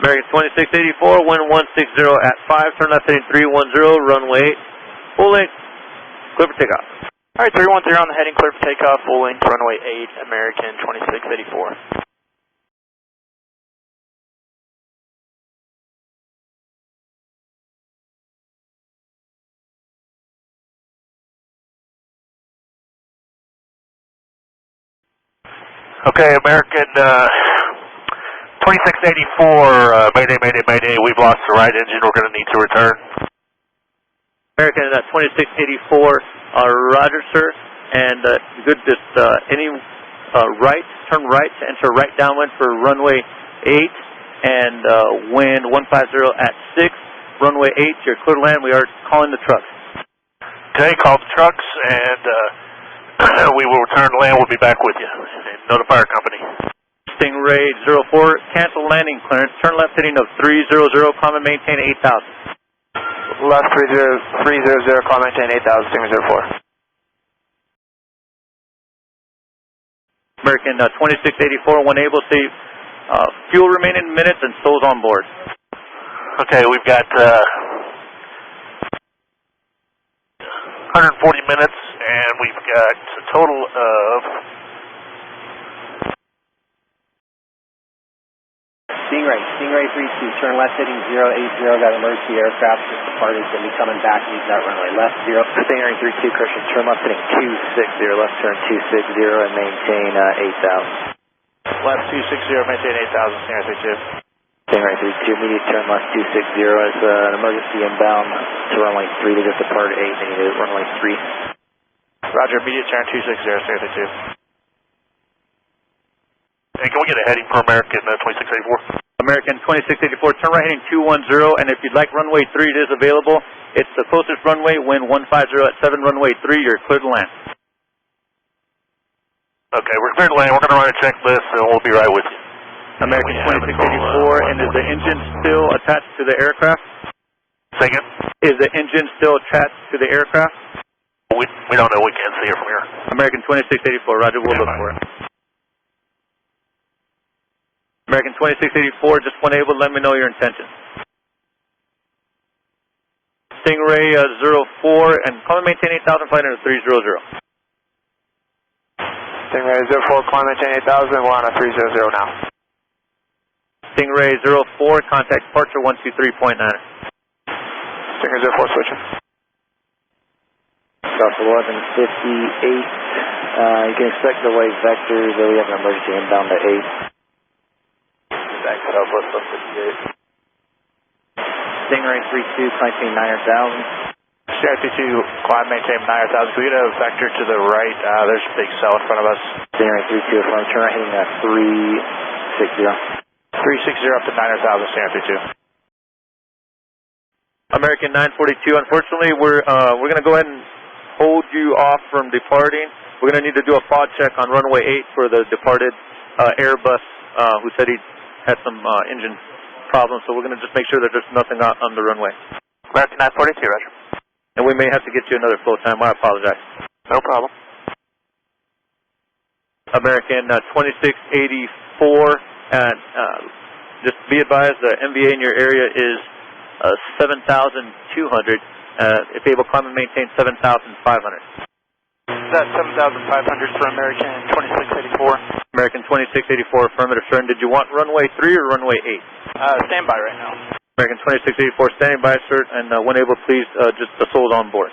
American 2684, wind 160 at 5, turn left heading 310, runway 8, full length, clear for takeoff. Alright, 310 on the heading, clear for takeoff, full length, runway 8, American 2684. Okay, American 2684, Mayday, Mayday, Mayday. We've lost the right engine. We're going to need to return. American 2684, Roger, sir. And good, just any right, turn right to enter right downwind for runway 8 and wind 150 at 6. Runway 8, you're clear to land. We are calling the trucks. Okay, call the trucks and we will return to land. We'll be back with you. Notify our company. Stingray 04, cancel landing clearance. Turn left heading of 300, climb and maintain 8,000. Left 300, climb and maintain 8,000, Stingray 04. American 2684, when able, see fuel remaining minutes and souls on board. Okay, we've got 140 minutes and we've got a total of Stingray 32, turn left heading 080, got emergency aircraft just departed, going to be coming back, use that runway left 0. Stingray 32, Christian, turn left heading 260, left turn 260 and maintain 8,000. left 260, maintain 8,000, Stingray 32. Stingray 32, immediate turn left 260 is an emergency inbound to runway 3, they just departed 8, they need to runway 3. Roger, immediate turn 260, Stingray 32. Hey, can we get a heading for American 2684? American 2684, turn right heading 210, and if you'd like runway 3, it is available. It's the closest runway, wind 150 at 7, runway 3, you're clear to land. Okay, we're clear to land. We're going to run a checklist, and we'll be right with you. American 2684, and is the engine still attached to the aircraft? Second? Is the engine still attached to the aircraft? We don't know. We can't see it from here. American 2684, roger, we'll look for it. American 2684, just when able, let me know your intention. Stingray 04, and climb and maintain 8,000, flight into 300. Stingray 04, climb and maintain 8,000, we're on a 300 now. Stingray 04, contact departure 123.9. Stingray 04, switching. South 1158, you can expect the wave vectors, we have an emergency inbound to 8. Back southwest 158. Stingray 32, climb maintain 9,000. Stingray 32, climb maintain 9,000. Can we get a vector to the right? There's a big cell in front of us. Stingray 32, affirm, turn right heading 360. 360 up to 9,000, Stingray 32. American 942, unfortunately, we're going to go ahead and hold you off from departing. We're going to need to do a pod check on runway 8 for the departed Airbus who said he had some engine problems, so we're going to just make sure that there's nothing on the runway. American 942, roger. And we may have to get you another flow time. I apologize. No problem. American 2684, and just be advised, the MVA in your area is 7,200. If able, climb and maintain 7,500. That's 7,500 for American 2684. American 2684, affirmative, sir. And did you want runway 3 or runway 8? Stand by right now. American 2684, standing by, sir. And when able, please, just the souls on board.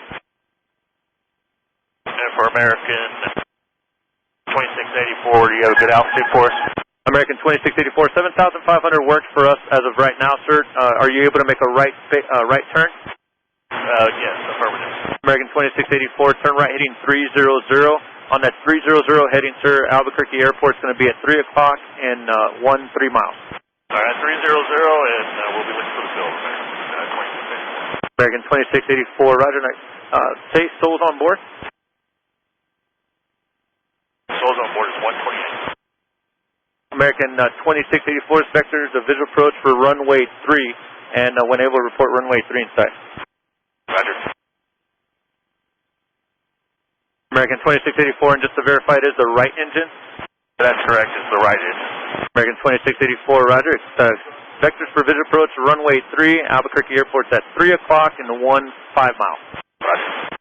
And for American 2684, do you have a good altitude for us? American 2684, 7,500 works for us as of right now, sir. Are you able to make a right turn? Yes, affirmative. American 2684, turn right heading 300. On that 300 heading, sir, Albuquerque Airport is going to be at 3 o'clock in 13 miles. All right, 300, and we'll be looking for the field. American 2684, roger. Say souls on board. Souls on board is 128. American 2684, vectors of visual approach for runway 3, and when able, report runway 3 in sight. Roger. American 2684, and just to verify, it is the right engine? That's correct, it's the right engine. American 2684, roger. vectors for visual approach runway 3, Albuquerque Airport's at 3 o'clock and 1 5 mile. Roger.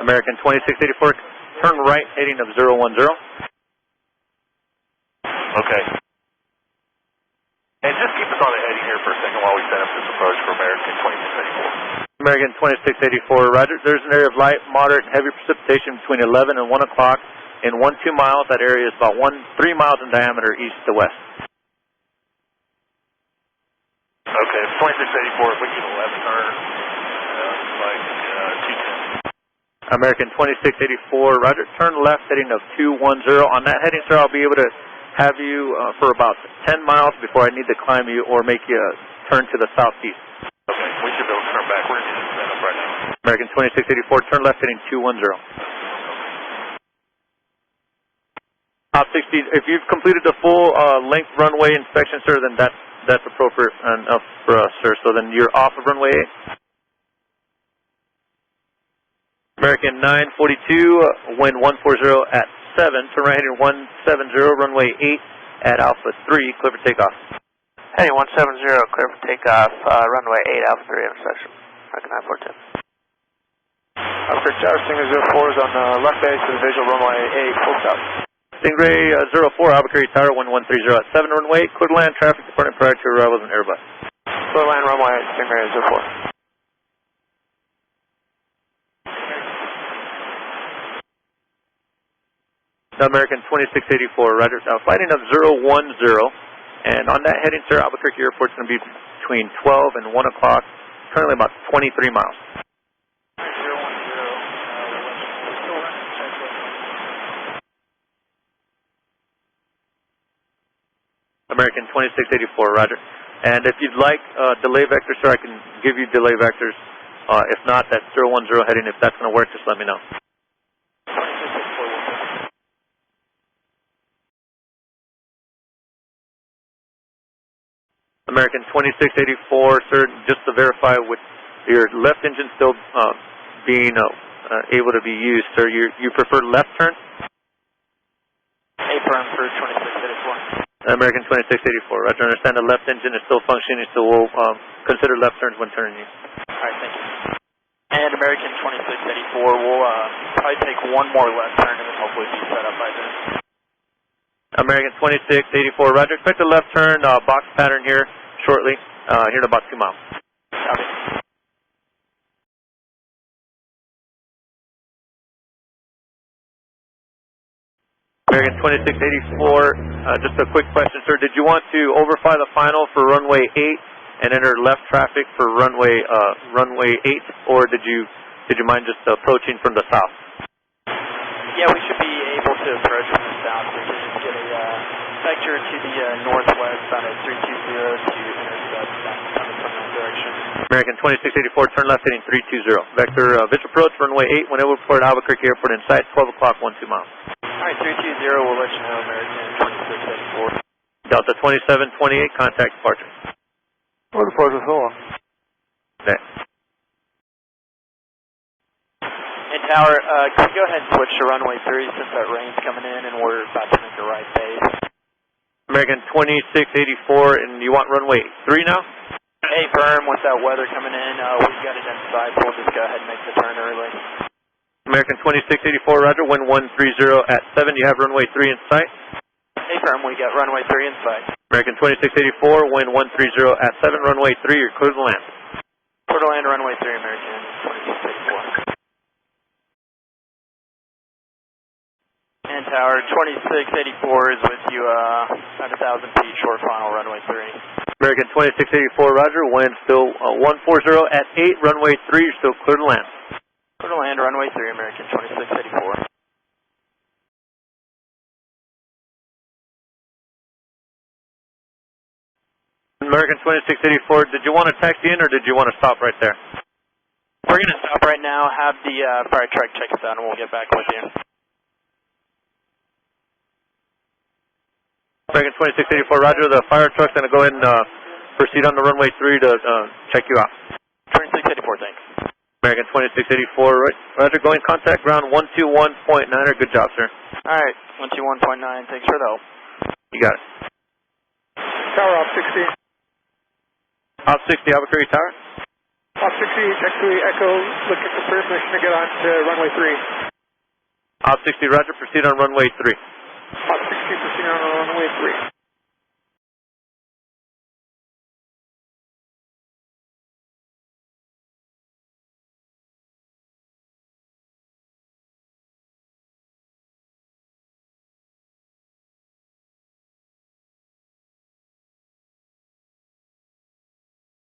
American 2684, turn right heading of 010. Okay. And just keep us on the heading here for a second while we set up this approach for American 2684. American 2684, roger. There's an area of light, moderate, and heavy precipitation between 11 and 1 o'clock in 1-2 miles. That area is about 3 miles in diameter east to west. Okay, 2684, if we get a left turn, like 210. American 2684, roger. Turn left heading of 210. On that heading, sir, I'll be able to have you for about 10 miles before I need to climb you or make you turn to the southeast. Okay, we should be able to turn back. We're going to do this setup right now. American 2684, turn left heading 210. Top 60, if you've completed the full length runway inspection, sir, then that's appropriate enough for us, sir. So then you're off of runway 8. American 942, wind 140 at 7, turn right heading 170, runway 8 at Alpha 3, clear for takeoff. Hey, 170, clear for takeoff, runway 8, Alpha 3 intersection, American 942. Alpha Tower, Stingray 04 is on the left base of the visual runway 8, full stop. Stingray 04, Albuquerque Tower 1130 at 7, runway 8, clear to land, traffic departing prior to arrivals and Airbus. Clear to land runway 8, Stingray 04. American 2684, roger. Flighting of 010, and on that heading, sir, Albuquerque Airport's going to be between 12 and 1 o'clock, currently about 23 miles. 010. American 2684, roger. And if you'd like delay vectors, sir, I can give you delay vectors. If not, that's 010 heading. If that's going to work, just let me know. American 2684, sir, just to verify with your left engine still being able to be used, sir, you prefer left turn? Affirm for 2684. American 2684, roger. I understand the left engine is still functioning, so we'll consider left turns when turning you. Alright, thank you. And American 2684, we'll probably take one more left turn and then hopefully be set up by then. American 2684, roger. Expect a left turn box pattern here shortly, here in about 2 miles. Copy. American 2684, just a quick question, sir. Did you want to overfly the final for runway 8 and enter left traffic for runway 8, or did you mind just approaching from the south? Yeah, we should be able to approach from the south. We can just get a vector to the northwest on a 320 to intercept coming from that direction. American 2684, turn left heading 320. Vector visual approach, runway 8, whenever report Albuquerque Airport in sight, 12 o'clock, 12 miles. Alright, 320, we'll let you know, American 2684. Delta 2728, contact departure. What departure, hold on. Okay. And Tower, can we go ahead and switch to runway 3 since that rain's coming in and we're about to make a right base? American 2684, and you want runway 3 now? Hey, firm, with that weather coming in, we've got it inside, so we'll just go ahead and make the turn early. American 2684, roger, wind 130 at 7, you have runway 3 in sight? Hey, firm, we got runway 3 in sight. American 2684, wind 130 at 7, runway 3, you're clear to land. Clear to land, runway 3, American 2684. And Tower, 2684 is with you at 1,000 feet, short final, runway 3. American 2684, roger, wind still 140 at 8, runway 3, you're still clear to land. Clear to land, runway 3, American 2684. American 2684, did you want to taxi in or did you want to stop right there? We're going to stop right now, have the fire truck check us out, and we'll get back with you. American 2684, roger, the fire truck's going to go ahead and proceed on the runway 3 to check you out. 2684, thanks. American 2684, right, roger, going contact ground 121.9er, good job, sir. Alright, 121.9, thanks for the help. You got it. Tower off 60. Op 60, Albuquerque Tower. Off 60, next to Echo, looking for permission to get on to runway 3. Op 60, roger, proceed on runway 3. Op 60, proceed on runway 3.